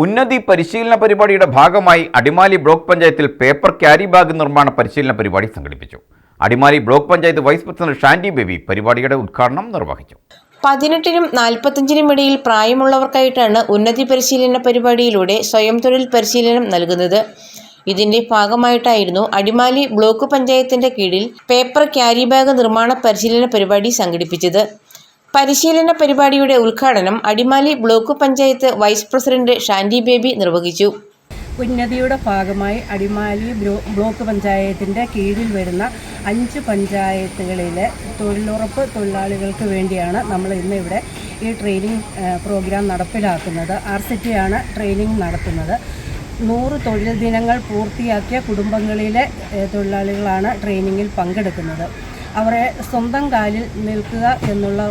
ഉന്നതി പരിശീലന പരിപാടിയുടെ ഭാഗമായി അടിമാലി ബ്ലോക്ക് പഞ്ചായത്തിൽ പേപ്പർ ക്യാരി ബാഗ് നിർമ്മാണ പരിശീലന പരിപാടി സംഘടിപ്പിച്ചു. Adimali block panchayat vice president Shandy Baby പരിപാടിയുടെ ഉദ്ഘാടനം നിർവഹിച്ചു. 18-നും 45-നും ഇടയിൽ പ്രായമുള്ളവർക്കായിട്ടാണ് ഉന്നതി പരിശീലന പരിപാടിയിലൂടെ സ്വയം തൊഴിൽ പരിശീലനം നൽകുന്നത്. ഇതിന്റെ ഭാഗമായിട്ടായിരുന്നു അടിമാലി ബ്ലോക്ക് പഞ്ചായത്തിന്റെ കീഴിൽ പേപ്പർ ക്യാരി ബാഗ് നിർമ്മാണ പരിശീലന പരിപാടി സംഘടിപ്പിച്ചത്. പരിശീലന പരിപാടിയുടെ ഉദ്ഘാടനം Adimali block panchayat vice president Shandy Baby നിർവഹിച്ചു. ഉന്നതിയുടെ ഭാഗമായി അടിമാലി ബ്ലോക്ക് പഞ്ചായത്തിൻ്റെ കീഴിൽ വരുന്ന 5 പഞ്ചായത്തുകളിലെ തൊഴിലുറപ്പ് തൊഴിലാളികൾക്ക് വേണ്ടിയാണ് നമ്മൾ ഇന്ന് ഇവിടെ ഈ ട്രെയിനിങ് പ്രോഗ്രാം നടപ്പിലാക്കുന്നത്. RCT ആണ് ട്രെയിനിങ് നടത്തുന്നത്. 100 തൊഴിൽ ദിനങ്ങൾ പൂർത്തിയാക്കിയ കുടുംബങ്ങളിലെ തൊഴിലാളികളാണ് ട്രെയിനിങ്ങിൽ പങ്കെടുക്കുന്നത്. അവരെ സ്വന്തം കാലിൽ നിൽക്കുക എന്നുള്ള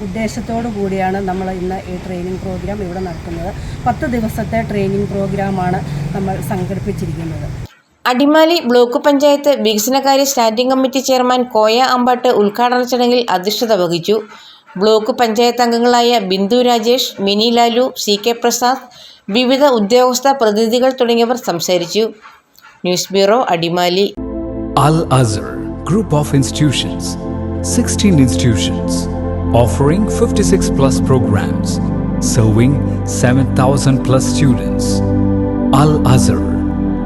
ഉദ്ദേശത്തോടു കൂടിയാണ് നമ്മൾ ഇന്ന് ഈ ട്രെയിനിങ് പ്രോഗ്രാം ഇവിടെ നടത്തുന്നത്. 10 ദിവസത്തെ ട്രെയിനിങ് പ്രോഗ്രാമാണ് നമ്മൾ സംഘടിപ്പിച്ചിരിക്കുന്നത്. അടിമാലി ബ്ലോക്ക് പഞ്ചായത്ത് വികസനകാര്യ standing committee chairman Koya Ambatt ഉദ്ഘാടന ചടങ്ങിൽ അധ്യക്ഷത വഹിച്ചു. ബ്ലോക്ക് പഞ്ചായത്ത് അംഗങ്ങളായ ബിന്ദു രാജേഷ്, മിനി ലാലു, CK പ്രസാദ്, വിവിധ ഉദ്യോഗസ്ഥ പ്രതിനിധികൾ തുടങ്ങിയവർ സംസാരിച്ചു. News bureau, Adimali. Al-Azhar Group of Institutions, 16 institutions, offering 56 plus programs, serving 7,000 plus students. Al-Azhar,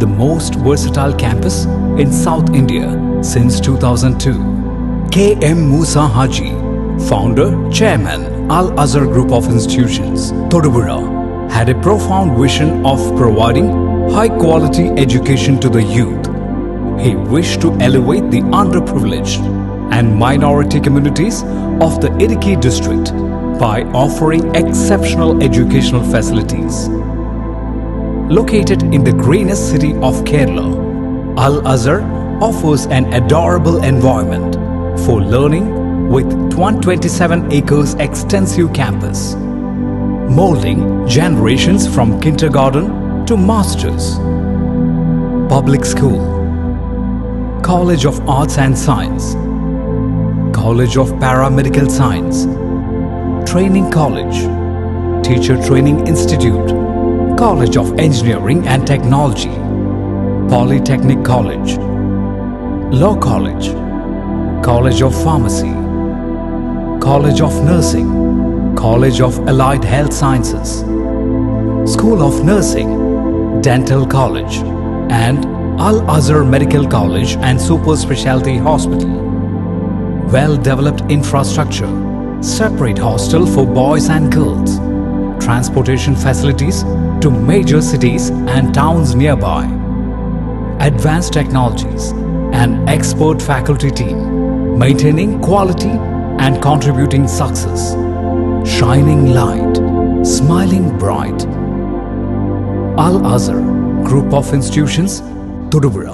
the most versatile campus in South India since 2002. K.M. Musa Haji, founder, chairman, Al-Azhar Group of Institutions, Thodupuzha, had a profound vision of providing high-quality education to the youth. He wished to elevate the underprivileged and minority communities of the Idukki district by offering exceptional educational facilities. Located in the greenest city of Kerala, Al-Azhar offers an adorable environment for learning with 127 acres extensive campus, molding generations from kindergarten to masters. Public school, College of Arts and Science, College of Paramedical Science, Training College, Teacher Training Institute, College of Engineering and Technology, Polytechnic College, Law College, College of Pharmacy, College of Nursing, College of Allied Health Sciences, School of Nursing, Dental College, and Al-Azhar Medical College and Super Specialty Hospital. Well-developed infrastructure, separate hostel for boys and girls, transportation facilities to major cities and towns nearby, advanced technologies, and expert faculty team, maintaining quality and contributing success. Shining light, smiling bright. Al-Azhar Group of Institutions, Thodupuzha.